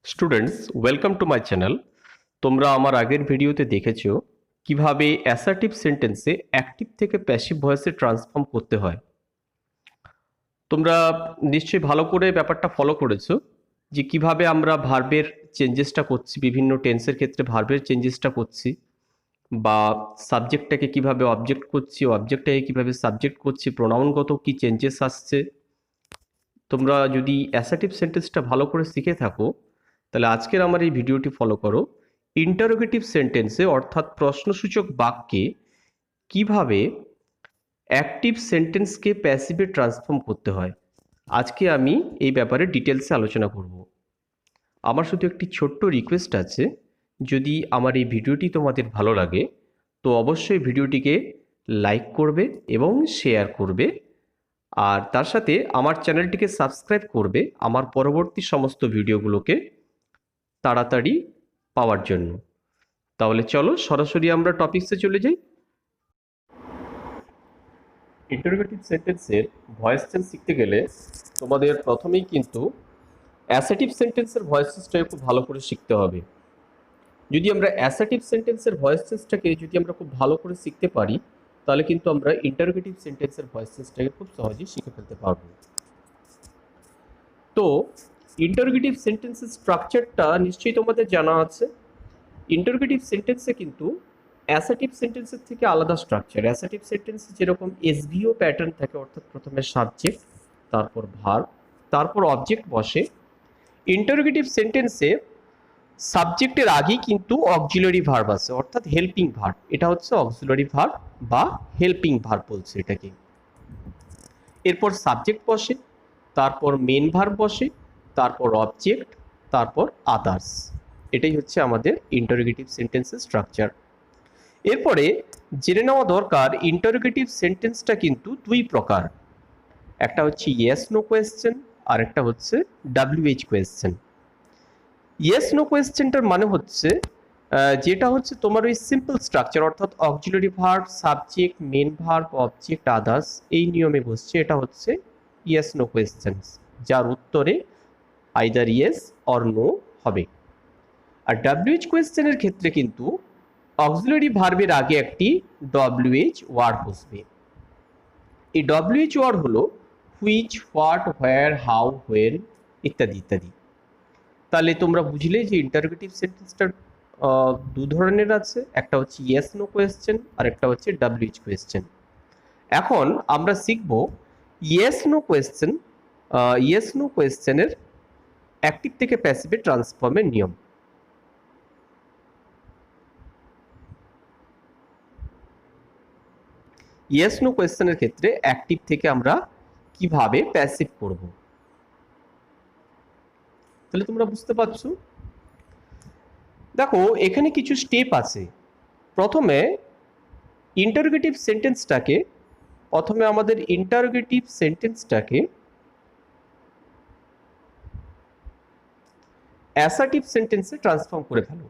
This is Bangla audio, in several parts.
Students welcome to my channel. তোমরা আমার আগের ভিডিওতে দেখেছো কিভাবে অ্যাসার্টিভ সেন্টেন্সে অ্যাক্টিভ থেকে প্যাসিভ ভয়েসে ট্রান্সফর্ম করতে হয়। তোমরা নিশ্চয়ই ভালো করে ব্যাপারটা ফলো করেছো যে কিভাবে আমরা ভার্বের চেঞ্জেসটা করছি, বিভিন্ন টেন্সের ক্ষেত্রে ভার্বের চেঞ্জেসটা করছি, বা সাবজেক্টটাকে কিভাবে অবজেক্ট করছি, অবজেক্টটাকে কিভাবে সাবজেক্ট করছি, প্রোনাউনগত কি চেঞ্জেস আসছে। তোমরা যদি অ্যাসার্টিভ সেন্টেন্সটা ভালো করে শিখে থাকো তাহলে আজকের আমার এই ভিডিওটি ফলো করো। ইন্টারোগেটিভ সেন্টেন্সে অর্থাৎ প্রশ্নসূচক বাক্যে কিভাবে অ্যাক্টিভ সেন্টেন্সকে প্যাসিভে ট্রান্সফর্ম করতে হয়, আজকে আমি এই ব্যাপারে ডিটেলসে আলোচনা করব। আমার শুধু একটি ছোট্ট রিকোয়েস্ট আছে, যদি আমার এই ভিডিওটি তোমাদের ভালো লাগে তো অবশ্যই ভিডিওটিকে লাইক করবে এবং শেয়ার করবে, আর তার সাথে আমার চ্যানেলটিকে সাবস্ক্রাইব করবে আমার পরবর্তী সমস্ত ভিডিওগুলোকে তাড়াতাড়ি পাওয়ার জন্য। তাহলে চলো সরাসরি আমরা টপিকসে চলে যাই। ইন্টারোগেটিভ সেন্টেন্সের ভয়েস চেঞ্জ শিখতে গেলে তোমাদের প্রথমেই কিন্তু অ্যাসার্টিভ সেন্টেন্সের ভয়েস চেঞ্জটাকে খুব ভালো করে শিখতে হবে। যদি আমরা অ্যাসার্টিভ সেন্টেন্সের ভয়েস চেঞ্জটাকে যদি আমরা খুব ভালো করে শিখতে পারি তাহলে কিন্তু আমরা ইন্টারোগেটিভ সেন্টেন্সের ভয়েস চেঞ্জটাকে খুব সহজেই শিখে ফেলতে পারবো। তো ইন্টারোগেটিভ সেন্টেন্সের স্ট্রাকচারটা নিশ্চয়ই তোমাদের জানা আছে। ইন্টারোগেটিভ সেন্টেন্সে কিন্তু অ্যাসার্টিভ সেন্টেন্সের থেকে আলাদা স্ট্রাকচার। অ্যাসার্টিভ সেন্টেন্সে যেরকম এসভিও প্যাটার্ন থাকে, অর্থাৎ প্রথমে সাবজেক্ট, তারপর ভার্ব, তারপর অবজেক্ট বসে। ইন্টারোগেটিভ সেন্টেন্সে সাবজেক্টের আগেই কিন্তু অক্সিলারি ভার্ব আছে, অর্থাৎ হেল্পিং ভার্ব। এটা হচ্ছে অক্সিলারি ভার্ব বা হেল্পিং ভার্ব বলছে এটাকে। এরপর সাবজেক্ট বসে, তারপর মেন ভার্ব বসে, তারপর অবজেক্ট, তারপর আদার্স। এটাই হচ্ছে আমাদের ইন্টারোগেটিভ সেন্টেন্সের স্ট্রাকচার। এরপরে জেনে নেওয়া দরকার ইন্টারোগেটিভ সেন্টেন্সটা কিন্তু দুই প্রকার। একটা হচ্ছে ইয়েস নো কোয়েশ্চেন, আর একটা হচ্ছে ডাব্লিউএইচ কোয়েশ্চেন। ইয়েস নো কোয়েশ্চেনটার মানে হচ্ছে যেটা হচ্ছে তোমার ওই সিম্পল স্ট্রাকচার, অর্থাৎ auxiliary verb, subject, main verb, object, others, এই নিয়মে বসছে। এটা হচ্ছে ইয়েস নো কোয়েশ্চেন্স, যার উত্তরে আইদার ইয়েস অর নো হবে। আর ডাব্লিউএইচ কোয়েশ্চেনের ক্ষেত্রে কিন্তু অক্সিলারি ভার্বের আগে একটি ডব্লিউএইচ ওয়ার্ড বসবে। এই ডব্লিউএইচ ওয়ার্ড হলো which, what, where, how, when ইত্যাদি ইত্যাদি। তাহলে তোমরা বুঝলে যে ইন্টারোগেটিভ সেন্টেন্সটা দু ধরনের আছে, একটা হচ্ছে ইয়েস নো কোয়েশ্চেন আর একটা হচ্ছে ডাব্লিউএইচ কোয়েশ্চেন। এখন আমরা শিখব yes no question. Yes no কোয়েশ্চেনের অ্যাক্টিভ থেকে প্যাসিভে ট্রান্সফর্মের নিয়ম। ইয়েস নো কোয়েশ্চেনের ক্ষেত্রে অ্যাক্টিভ থেকে আমরা কিভাবে প্যাসিভ করব, তাহলে তোমরা বুঝতে পারছো। দেখো এখানে কিছু স্টেপ আছে। প্রথমে আমাদের ইন্টারোগেটিভ সেন্টেন্সটাকে অ্যাসার্টিভ সেন্টেন্সে ট্রান্সফর্ম করে ফেলো।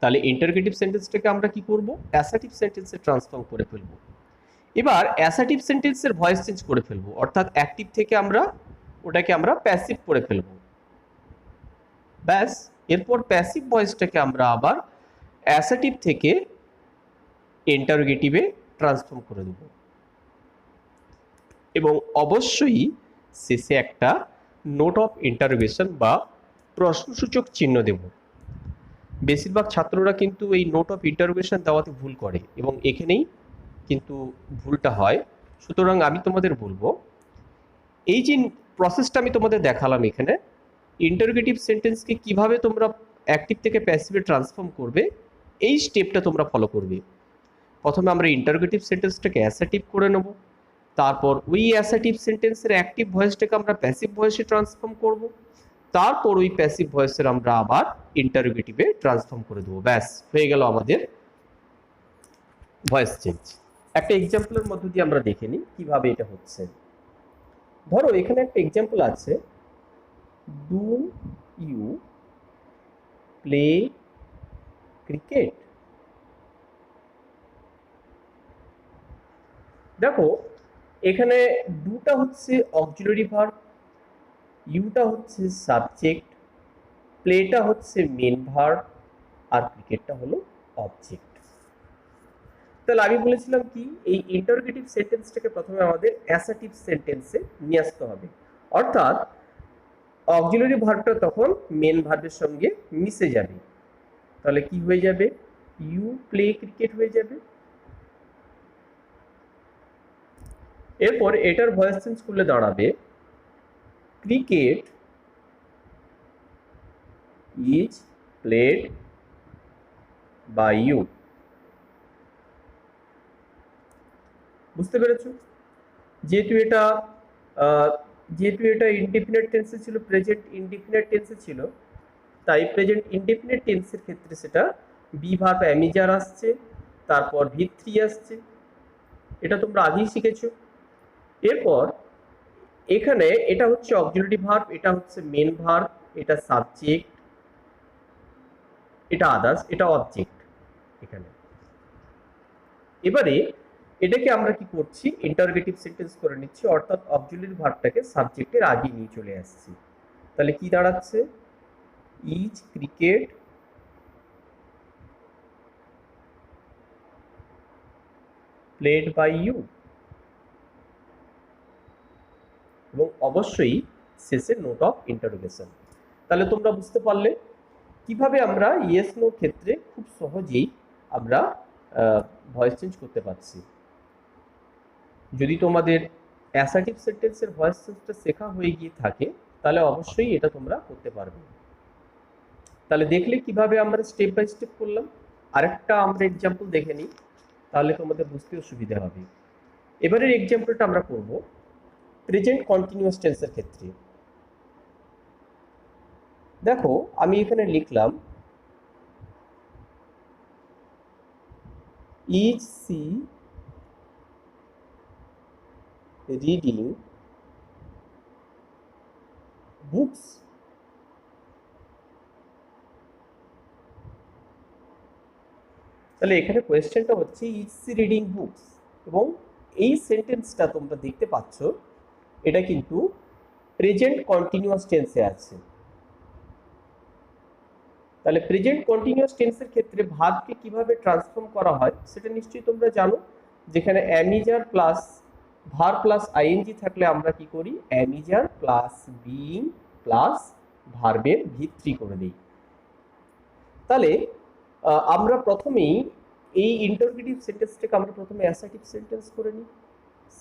তাহলে ইন্টারোগেটিভ সেন্টেন্সটাকে আমরা কি করব, অ্যাসার্টিভ সেন্টেন্সে ট্রান্সফর্ম করে ফেলবো। এবার অ্যাসার্টিভ সেন্টেন্সের ভয়েস চেঞ্জ করে ফেলবো, অর্থাৎ অ্যাক্টিভ থেকে ওটাকে আমরা প্যাসিভ করে ফেলবো। ব্যাস, এরপর প্যাসিভ ভয়েসটাকে আমরা আবার অ্যাসার্টিভ থেকে ইন্টারোগেটিভে ট্রান্সফর্ম করে দেব, এবং অবশ্যই শেষে একটা নোট অফ ইন্টারোগেশন বা প্রশ্নসূচক চিহ্ন দেব। বেশিরভাগ ছাত্ররা কিন্তু এই নোট অফ ইন্টারোগেশন দেওয়াতে ভুল করে এবং এখানেই কিন্তু ভুলটা হয়। সুতরাং আমি তোমাদের বলবো, এই যে প্রসেসটা আমি তোমাদের দেখালাম এখানে, ইন্টারোগেটিভ সেন্টেন্সকে কিভাবে তোমরা অ্যাক্টিভ থেকে প্যাসিভে ট্রান্সফর্ম করবে, এই স্টেপটা তোমরা ফলো করবে। প্রথমে আমরা ইন্টারোগেটিভ সেন্টেন্সটাকে অ্যাসার্টিভ করে নেব, তারপর ওই অ্যাসার্টিভ সেন্টেন্সের অ্যাক্টিভ ভয়েসটাকে আমরা প্যাসিভ ভয়েসে ট্রান্সফর্ম করব, তারপর ওই প্যাসিভ ভয়েসের আমরা আবার ইন্টারোগেটিভে ট্রান্সফর্ম করে দেবো। ব্যাস, হয়ে গেল আমাদের ভয়েস চেঞ্জ। একটা এক্সাম্পলের মধ্য দিয়ে আমরা দেখে নিই কিভাবে এটা হচ্ছে। ধরো এখানে একটা এক্সাম্পল আছে, ডু ইউ প্লে ক্রিকেট। দেখো এখানে ডুটা হচ্ছে অক্সিলারি ভার্ব, ইউটা হচ্ছে সাবজেক্ট, প্লেটা হচ্ছে মেন ভার্ব, আর ক্রিকেটটা হলো অবজেক্ট। তাহলে আমি বলেছিলাম কি, এই ইন্টারোগেটিভ সেন্টেন্সটাকে প্রথমে আমাদের অ্যাসার্টিভ সেন্টেন্সে নিয়ে আসতে হবে, অর্থাৎ অক্সিলারি ভার্বটা তখন মেন ভার্বের সঙ্গে মিশে যাবে। তাহলে কি হয়ে যাবে, ইউ প্লে ক্রিকেট হয়ে যাবে। এরপর এটার ভয়েস চেঞ্জ করলে দাঁড়াবে cricket is played by you. বুঝতে পেরেছো? যেহেতু এটা ইনডিফিনিট টেন্সে ছিল, প্রেজেন্ট ইনডিফিনিট টেন্সে ছিল, তাই প্রেজেন্ট ইনডিফিনিট টেন্সের ক্ষেত্রে সেটা বি ভার্ব অ্যামিজার আসছে, তারপর V3 আসছে, এটা তোমরা আগেই শিখেছো। এরপর এখানে এটা হচ্ছে অক্সিলারি ভার্ব, এটা হচ্ছে মেন ভার্ব, এটা সাবজেক্ট, এটা আদার্স, এটা অবজেক্ট এখানে। এবারে এটাকে আমরা কি করছি, ইন্টারোগেটিভ সেন্টেন্স করে নিচ্ছি, অর্থাৎ অক্সিলারি ভার্বটাকে সাবজেক্টের আগে নিয়ে চলে আসছি। তাহলে কি দাঁড়াচ্ছে, is cricket played by you, এবং অবশ্যই শেষে নোট অফ ইন্টারোগেশন। তাহলে তোমরা বুঝতে পারলে কিভাবে আমরা ইয়েস নো ক্ষেত্রে খুব সহজেই আমরা ভয়েস চেঞ্জ করতে পারছি। যদি তোমাদের অ্যাসার্টিভ সেন্টেন্সের ভয়েস চেঞ্জটা শেখা হয়ে গিয়ে থাকে তাহলে অবশ্যই এটা তোমরা করতে পারবে। তাহলে দেখলে কিভাবে আমরা স্টেপ বাই স্টেপ করলাম। আরেকটা আমরা এক্সাম্পল দেখে নিই, তাহলে তোমাদের বুঝতেও সুবিধা হবে। এবারের এক্সাম্পলটা আমরা করব প্রেজেন্ট কন্টিনিউয়াস টেন্সের ক্ষেত্রে। দেখো আমি এখানে লিখলাম ইজ সি রিডিং বুকস। তাহলে এখানে কোয়েশ্চেনটা হচ্ছে ইজ সি রিডিং বুকস, এবং এই সেন্টেন্সটা তোমরা দেখতে পাচ্ছ এটা কিন্তু প্রেজেন্ট কন্টিনিউয়াস টেন্সে আছে। তাহলে প্রেজেন্ট কন্টিনিউয়াস টেন্সের ক্ষেত্রে ভার্বকে কিভাবে ট্রান্সফর্ম করা হয় সেটা নিশ্চয়ই তোমরা জানো। যেখানে am is are plus verb plus ING থাকলে আমরা কি করি, অ্যামিজার প্লাস বিইং প্লাস ভার্বের V3 করে দিই। তাহলে আমরা প্রথমেই এই ইন্টারোগেটিভ সেন্টেন্সটাকে আমরা প্রথমে অ্যাসার্টিভ সেন্টেন্স করে নিই,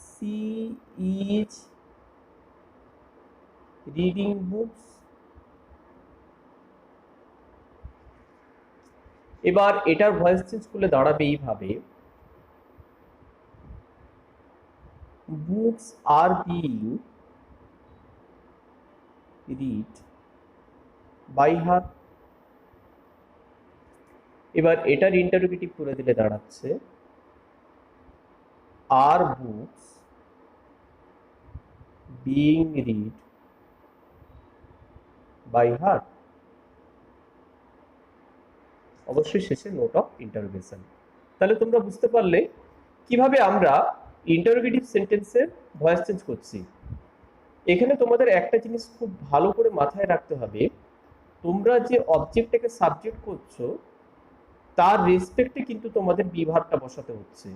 সি ইজ রিডিং বুকস। এবার এটার ভয়েস চেঞ্জ করলে দাঁড়াবে এইভাবে, books are being read by her. এবার এটার ইন্টারোগেটিভ করে দিলে দাঁড়াচ্ছে are books being read by her, অবশ্যই শেষে নোট অফ ইন্টারোগেশন। তাহলে তোমরা বুঝতে পারলে কিভাবে আমরা ইন্টারোগেটিভ সেন্টেন্সের ভয়েস চেঞ্জ করছি। এখানে তোমাদের একটা জিনিস খুব ভালো করে মাথায় রাখতে হবে, তোমরা যে অবজেক্টটাকে সাবজেক্ট করছো তার রেসপেক্টে কিন্তু তোমাদের বি ভার্বটা বসাতে হচ্ছে।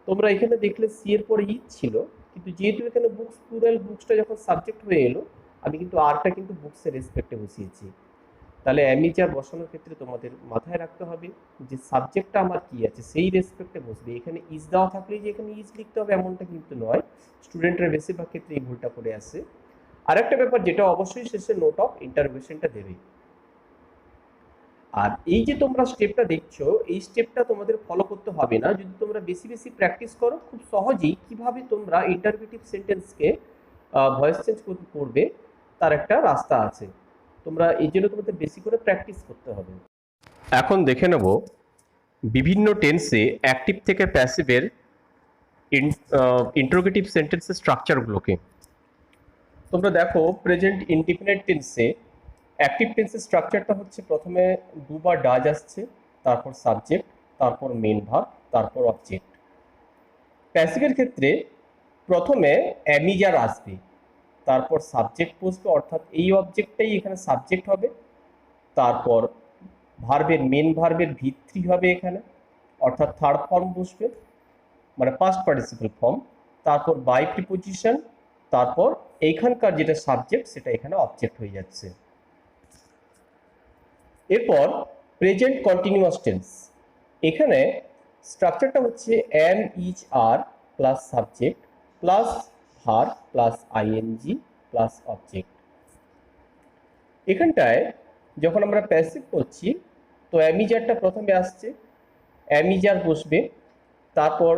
তোমরা এখানে দেখলে সি এর পরে ইজ ছিল, কিন্তু যেহেতু এখানে বুকস প্লুরাল, বুকসটা যখন সাবজেক্ট হয়ে এলো আমি কিন্তু আরটা কিন্তু বুকসের রেসপেক্টে বসিয়েছি। তাহলে অ্যামিজার বসানোর ক্ষেত্রে তোমাদের মাথায় রাখতে হবে যে সাবজেক্টটা আমার কি আছে সেই রেসপেক্টে বসবে। এখানে ইজ দেওয়া থাকলেই যে এখানে ইজ লিখতে হবে এমনটা কিন্তু নয়, স্টুডেন্টরা বেশিরভাগ ক্ষেত্রে এই ভুলটা করে আসে। আরেকটা ব্যাপার যেটা অবশ্যই শেষে নোট অফ ইন্টারোগেশনটা দেবে। আর এই যে তোমরা স্টেপটা দেখছো এই স্টেপটা তোমাদের ফলো করতে হবে না, যদি তোমরা বেশি বেশি প্র্যাকটিস করো খুব সহজেই কিভাবে তোমরা ইন্টারোগেটিভ সেন্টেন্সকে ভয়েস চেঞ্জ করবে তার একটা রাস্তা আছে। তোমরা এই জন্য তোমাদের বেশি করে প্র্যাকটিস করতে হবে। এখন দেখে নেব বিভিন্ন টেন্সে অ্যাক্টিভ থেকে প্যাসিভের ইন্টারোগেটিভ সেন্টেন্সের স্ট্রাকচারগুলোকে। তোমরা দেখো প্রেজেন্ট ইনডিফিনিট টেন্সে অ্যাক্টিভ টেন্সের স্ট্রাকচারটা হচ্ছে প্রথমে দুবার ডাজ আসছে, তারপর সাবজেক্ট, তারপর মেন ভার্ব, তারপর অবজেক্ট। প্যাসিভের ক্ষেত্রে প্রথমে অ্যামিজার আসবে, তারপর সাবজেক্ট বসবে, অর্থাৎ এই অবজেক্টটাই এখানে সাবজেক্ট হবে। তারপর ভার্বের মেন ভার্বের ভিত্তি হবে এখানে, অর্থাৎ থার্ড ফর্ম বসবে, মানে পাস্ট পার্টিসিপল ফর্ম। তারপর বাই প্রিপোজিশন, তারপর এইখানকার যেটা সাবজেক্ট সেটা এখানে অবজেক্ট হয়ে যাচ্ছে। এরপর প্রেজেন্ট কন্টিনিউয়াস টেন্স, এখানে স্ট্রাকচারটা হচ্ছে am is are plus subject plus verb plus ING plus object. এখানটায় যখন আমরা প্যাসিভ করছি তো অ্যামিজারটা প্রথমে আসছে, অ্যামিজার বসবে, তারপর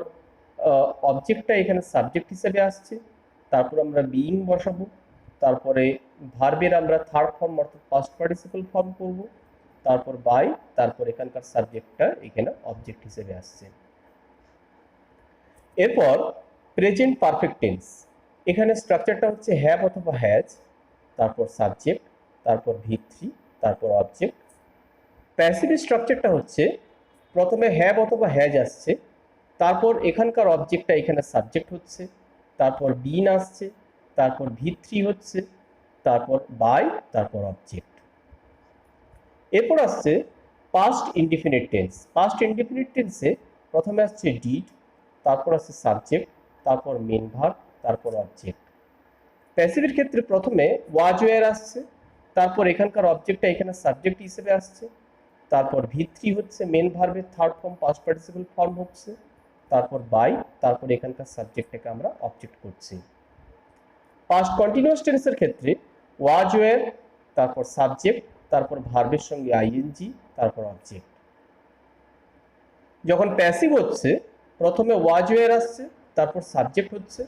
অবজেক্টটা এখানে সাবজেক্ট হিসেবে আসছে, তারপর আমরা বিইং বসাবো, তারপরে ভার্বের আমরা থার্ড ফর্ম অর্থাৎ পাস্ট পার্টিসিপল ফর্ম করব, তারপর বাই, তারপর এখানকার সাবজেক্টটা এখানে অবজেক্ট হিসেবে আসছে। এরপর প্রেজেন্ট পারফেক্ট টেন্স, এখানে স্ট্রাকচারটা হচ্ছে হ্যাভ অথবা হ্যাজ, তারপর সাবজেক্ট, তারপর ভিত্তি, তারপর অবজেক্ট। প্যাসিভ স্ট্রাকচারটা হচ্ছে প্রথমে হ্যাভ অথবা হ্যাজ আসছে, তারপর এখানকার অবজেক্টটা এখানে সাবজেক্ট হচ্ছে, তারপর বিন আসছে, তারপর ভিত্তি হচ্ছে, তারপর বাই, তারপর অবজেক্ট। এরপর আসছে past indefinite tense. Past indefinite টেন্সে প্রথমে আসছে ডিড, তারপর আসছে সাবজেক্ট, তারপর মেন ভার্ব, তারপর অবজেক্ট। প্যাসিভের ক্ষেত্রে প্রথমে ওয়াজ ওয়্যার আসছে, তারপর এখানকার অবজেক্টটা এখানে সাবজেক্ট হিসেবে আসছে, তারপর ভিত্তি হচ্ছে মেন ভার্বের third form past participle form হচ্ছে, তারপর বাই, তারপর এখানকার সাবজেক্টটাকে আমরা অবজেক্ট করছি। পাস্ট কন্টিনিউয়াস টেন্সের ক্ষেত্রে ওয়াজ ওয়্যার, তারপর সাবজেক্ট, তারপর ভার্বের সঙ্গে আইএনজি, তারপর অবজেক্ট। যখন প্যাসিভ হচ্ছে প্রথমে ওয়াজ ওয়্যার আসছে, তারপর সাবজেক্ট হচ্ছে,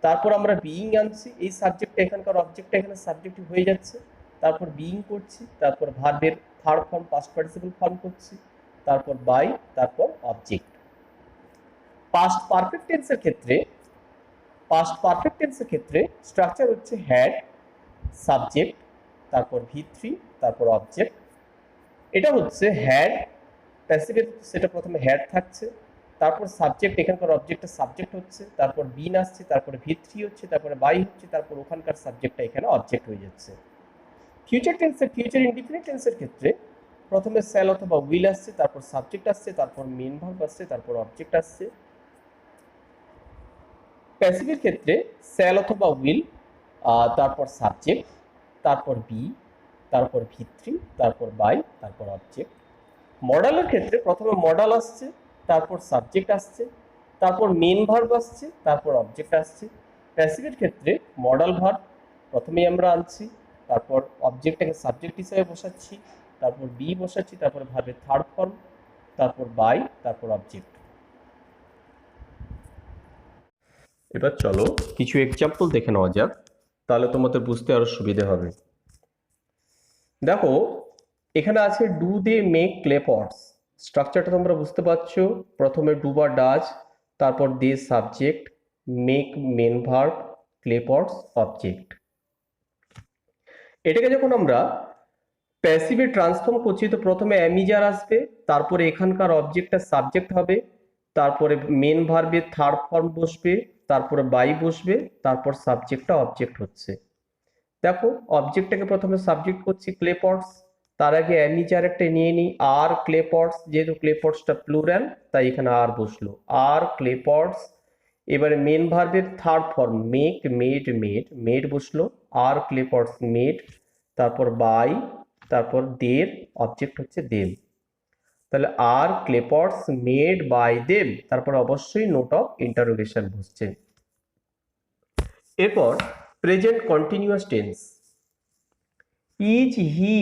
তারপর আমরা বিইং আনছি, এই সাবজেক্টটা এখানকার অবজেক্টটা এখানে সাবজেক্ট হয়ে যাচ্ছে, তারপর বিইং করছি, তারপর ভার্বের third form past participle form করছি, তারপর বাই, তারপর অবজেক্ট। পাস্ট পারফেক্ট টেন্সের ক্ষেত্রে স্ট্রাকচার হচ্ছে হ্যাড, সাবজেক্ট, তারপর ভিত্তি, তারপর অবজেক্ট। এটা হচ্ছে হ্যাড, প্যাসিভের সেটা প্রথমে হ্যাড থাকছে, তারপর সাবজেক্ট, এখানকার অবজেক্টটা সাবজেক্ট হচ্ছে, তারপর বিন আসছে, তারপরে ভিত্তি হচ্ছে, তারপরে বাই হচ্ছে, তারপর ওখানকার সাবজেক্টটা এখানে অবজেক্ট হয়ে যাচ্ছে। ফিউচার ইনডিফিনিট টেন্সের ক্ষেত্রে প্রথমে স্যাল অথবা উইল আসছে, তারপর সাবজেক্ট আসছে, তারপর মেন ভার্ব আসছে, তারপর অবজেক্ট আসছে। প্যাসিভের ক্ষেত্রে স্যাল অথবা উইল, তারপর সাবজেক্ট, তারপর বি, তারপর ভিত্তি, তারপর বাই, তারপর অবজেক্ট। মডালের ক্ষেত্রে প্রথমে মডাল আসছে, তারপর সাবজেক্ট আসছে, তারপর মেন ভার্ব আসছে, তারপর অবজেক্ট আসছে। প্যাসিভের ক্ষেত্রে মডাল ভার্ব প্রথমেই আমরা আনছি, তারপর অবজেক্টটাকে সাবজেক্ট হিসেবে বসাচ্ছি, তারপর বি বসাচ্ছি, তারপর ভার্বের থার্ড ফর্ম, তারপর বাই, তারপর অবজেক্ট। এবার চলো কিছু এক্সাম্পল দেখে নেওয়া যাক, তাহলে তোমাদের বুঝতে আরো সুবিধে হবে। দেখো এখানে আছে do they make clay pots. স্ট্রাকচারটা তোমরা বুঝতে পারছো, প্রথমে ডু বা ডাজ, তারপর they subject, make main verb, clay pots object. এটাকে যখন আমরা প্যাসিভে ট্রান্সফর্ম করছি তো প্রথমে অ্যামিজার আসবে, তারপরে এখানকার অবজেক্টটা সাবজেক্ট হবে, তারপরে মেন ভার্বের থার্ড ফর্ম বসবে, তারপরে বাই বসবে, তারপর সাবজেক্টটা অবজেক্ট হচ্ছে। দেখো অবজেক্টটাকে প্রথমে সাবজেক্ট করছি ক্লে পটস, তার আগে অ্যামিজার একটা নিয়ে নিই আর ক্লে পটস, যেহেতু ক্লে পটসটা প্লুরাল তাই এখানে আর বসলো, আর ক্লে পটস। এবারে মেন ভার্বের থার্ড ফর্ম মেক, মেড বসলো, আর ক্লে পটস মেড, তারপর বাই, তারপর দের, অবজেক্ট হচ্ছে দেম। তাহলে are clay pots made by them, তারপর অবশ্যই নোট অফ ইন্টারোগেশন বসছে। এরপর present continuous tense, is he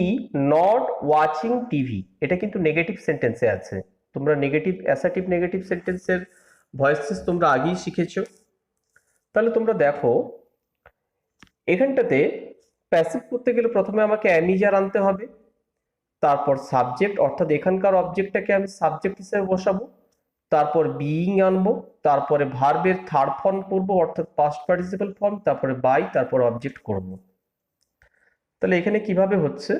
not watching TV, এটা কিন্তু নেগেটিভ সেন্টেন্সে আছে। তোমরা নেগেটিভ অ্যাসার্টিভ নেগেটিভ সেন্টেন্সের ভয়েসেস তোমরা আগেই শিখেছো। তাহলে তোমরা দেখো এখানটাতে প্যাসিভ করতে গেলে প্রথমে আমাকে অ্যামিজার আনতে হবে, তারপর সাবজেক্ট অর্থাৎ এখানকার অবজেক্টটাকে আমি সাবজেক্ট হিসেবে বসাবো, তারপর বিইং আনবো, তারপরে ভার্বের থার্ড ফর্ম করব অর্থাৎ পাস্ট পার্টিসিপল ফর্ম, তারপরে বাই, তারপর অবজেক্ট করব। তাহলে এখানে কিভাবে হচ্ছে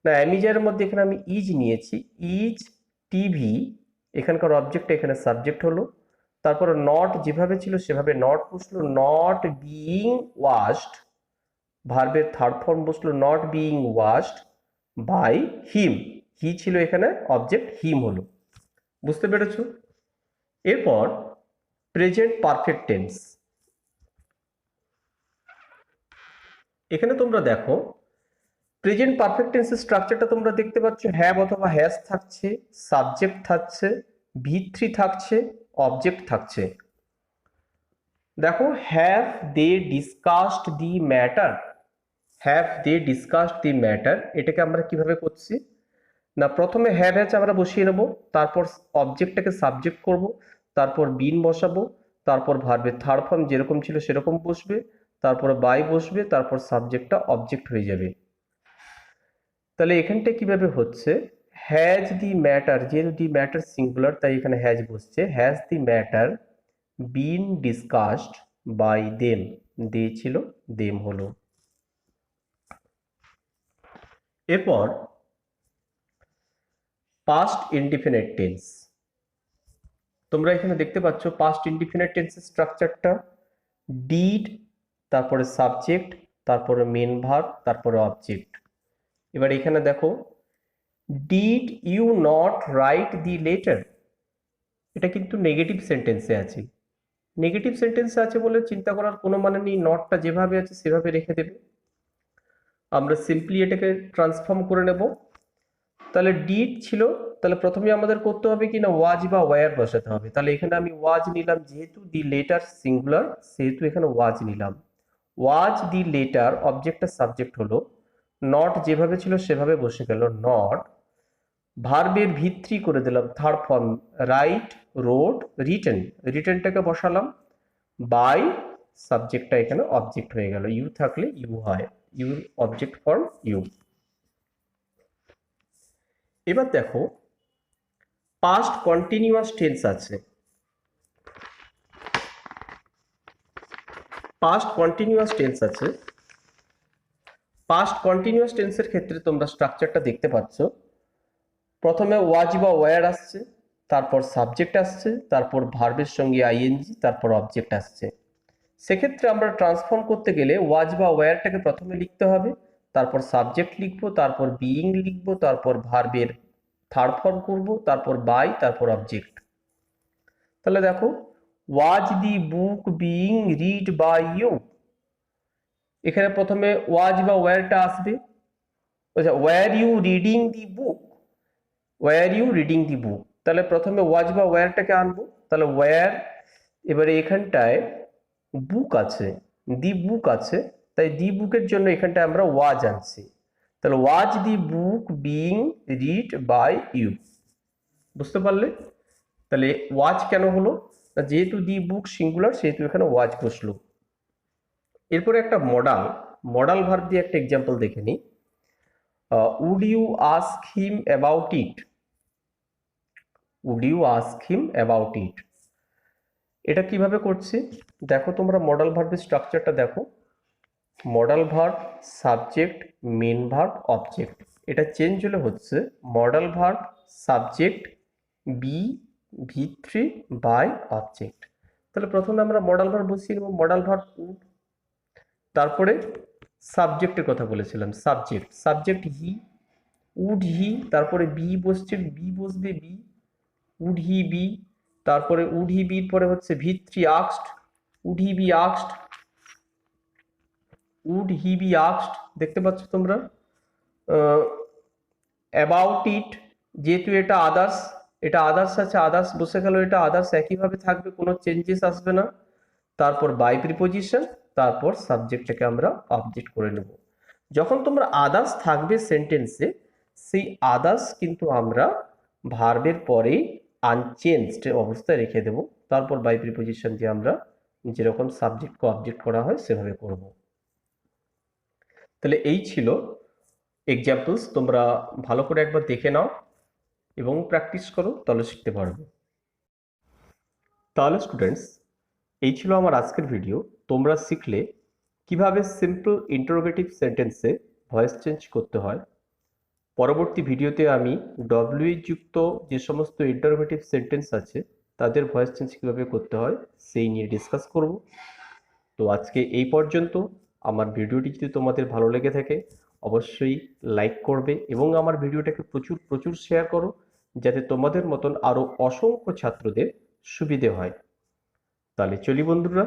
না, অ্যামিজারের মধ্যে এখানে আমি ইজ নিয়েছি, ইজ টিভি, এখানকার অবজেক্ট এখানে সাবজেক্ট হলো, তারপর নট যেভাবে ছিল সেভাবে নট বসলো, নট বিইং ওয়াশড, ভার্বের থার্ড ফর্ম বসলো not being washed by him, he ছিল এখানে অবজেক্ট, হিম হলো। বুঝতে পেরেছো? এরপর প্রেজেন্ট পারফেক্ট টেন্স। এখানে তোমরা দেখো প্রেজেন্ট পারফেক্ট টেন্সের স্ট্রাকচারটা তোমরা দেখতে পাচ্ছ, হ্যাভ অথবা হ্যাজ থাকছে, সাবজেক্ট থাকছে, V3 থাকছে, অবজেক্ট থাকছে। দেখো have they discussed the matter, have they discussed the matter, এটাকে আমরা কিভাবে করছি না, প্রথমে হ্যাভ হ্যাজ আমরা বসিয়ে নেব, তারপর অবজেক্টটাকে সাবজেক্ট করব, তারপর বিন বসাবো, তারপর ভার্বের থার্ড ফর্ম যেরকম ছিল সেরকম বসবে, তারপর বাই বসবে, তারপর সাবজেক্টটা অবজেক্ট হয়ে যাবে। তাহলে এখানটা কিভাবে হচ্ছে, হ্যাজ দি ম্যাটার, যেহেতু দি ম্যাটার সিঙ্গুলার তাই এখানে হ্যাজ বসছে, has the matter been discussed by them, they ছিল দেম হলো। এরপর পাস্ট ইনডিফিনিট টেন্স। তোমরা এখানে দেখতে পাচ্ছ পাস্ট ইনডিফিনিট টেন্সের স্ট্রাকচারটা, ডিড, তারপরে সাবজেক্ট, তারপরে মেন ভার্ব, তারপরে অবজেক্ট। এবার এখানে দেখো did you not write the letter, এটা কিন্তু নেগেটিভ সেন্টেন্সে আছে। নেগেটিভ সেন্টেন্সে আছে বলে চিন্তা করার কোনো মানে নেই, নটটা যেভাবে আছে সেভাবে রেখে দেবে। আমরা সিম্পলি এটাকে ট্রান্সফর্ম করে নেব। তাহলে ডিড ছিল, তাহলে প্রথমে আমাদের করতে হবে কি না, ওয়াজ বা ওয়্যার বসাতে হবে। তাহলে এখানে আমি ওয়াজ নিলাম, যেহেতু দি লেটার সিঙ্গুলার সেহেতু এখানে ওয়াজ নিলাম। ওয়াজ দি লেটার, অবজেক্টটা সাবজেক্ট হলো, নট যেভাবে ছিল সেভাবে বসে গেল নট, ভার্বের V3 করে দিলাম third form, write, wrote, written, রিটেনটাকে বসালাম, বাই, সাবজেক্টটা এখানে অবজেক্ট হয়ে গেল, ইউ থাকলে ইউ হয়, ইউর অবজেক্ট ফর্ম ইউ। এবার দেখো পাস্ট কন্টিনিউয়াস টেন্স আছে, পাস্ট কন্টিনিউয়াস টেন্স আছে। পাস্ট কন্টিনিউয়াস টেন্সের ক্ষেত্রে তোমরা স্ট্রাকচারটা দেখতে পাচ্ছ, প্রথমে ওয়াজ বা ওয়্যার আসছে, তারপর সাবজেক্ট আসছে, তারপর ভার্বের সঙ্গে আইএনজি, তারপর অবজেক্ট আসছে। সেক্ষেত্রে আমরা ট্রান্সফর্ম করতে গেলে ওয়াজ বা ওয়্যারটাকে প্রথমে লিখতে হবে, তারপর সাবজেক্ট লিখবো, তারপর বিইং লিখবো, তারপর ভার্বের থার্ড ফর্ম করবো, তারপর বাই, তারপর অবজেক্ট। তাহলে দেখো was the book being read by you, এখানে প্রথমে ওয়াজ বা ওয়্যারটা আসবে, were you reading the book, were you reading the book, তাহলে প্রথমে ওয়াজ বা ওয়্যারটাকে আনবো, তাহলে ওয়্যার, এবারে এখানটায় বুক আছে, দি বুক আছে, তাই দি বুকের জন্য এখানটায় আমরা ওয়াজ আনছি, তাহলে ওয়াজ the book being read by you. বুঝতে পারলে? তাহলে ওয়াজ কেন হলো, যেহেতু দি বুক সিঙ্গুলার সেহেতু এখানে ওয়াজ বসলো। এরপরে একটা মডাল, মডাল ভার্ব দিয়ে একটা এক্সাম্পল দেখে নিই। Would you ask him about it, would you ask him about it, এটা কিভাবে করছি দেখো, তোমরা মডাল ভার্বের স্ট্রাকচারটা দেখো, modal verb, subject, main verb, object. এটা চেঞ্জ হলে হচ্ছে modal verb, subject, V3 by object. তাহলে প্রথমে আমরা মডাল ভার্ব বসিয়ে নেব, মডাল ভার্ব উড, তারপরে সাবজেক্টের কথা বলেছিলাম, subject, subject he, would he, তারপরে বি বসছে, বি বসবে বি, উড হি বি, তারপরে উড হি বির পরে হচ্ছে V3 asked, would he be asked, would he be asked, দেখতে পাচ্ছ তোমরা। অ্যাবাউট ইট, যেহেতু এটা আদার্স, এটা আদার্স আছে, আদার্স বসে গেল, এটা আদার্স একইভাবে থাকবে, কোনো চেঞ্জেস আসবে না। তারপর বাই প্রিপোজিশন, তারপর সাবজেক্টটাকে আমরা অবজেক্ট করে নেব। যখন তোমরা আদার্স থাকবে সেন্টেন্সে, সেই আদার্স কিন্তু আমরা ভার্বের পরে আনচেঞ্জড অবস্থায় রেখে দেব, তারপর বাই প্রিপোজিশন দিয়ে আমরা যেরকম সাবজেক্টকে অবজেক্ট করা হয় সেভাবে করব। তাহলে এই ছিল এক্সাম্পলস, তোমরা ভালো করে একবার দেখে নাও এবং প্র্যাকটিস করো, তাহলে শিখতে পারবে। তাহলে স্টুডেন্টস, এই ছিল আমার আজকের ভিডিও। তোমরা শিখলে কিভাবে সিম্পল ইন্টারোগেটিভ সেন্টেন্সে ভয়েস চেঞ্জ করতে হয়। পরবর্তী ভিডিওতে আমি ডব্লিউ যুক্ত যে সমস্ত ইন্টারোগেটিভ সেন্টেন্স আছে তাদের ভয়েস চেঞ্জ কীভাবে করতে হয় সেই নিয়ে ডিসকাস করব। তো আজকে এই পর্যন্ত। আমার ভিডিওটি যদি তোমাদের ভালো লেগে থাকে অবশ্যই লাইক করবে এবং আমার ভিডিওটাকে প্রচুর প্রচুর শেয়ার করো, যাতে তোমাদের মতন আরও অসংখ্য ছাত্রদের সুবিধে হয়। তাহলে চলি বন্ধুরা,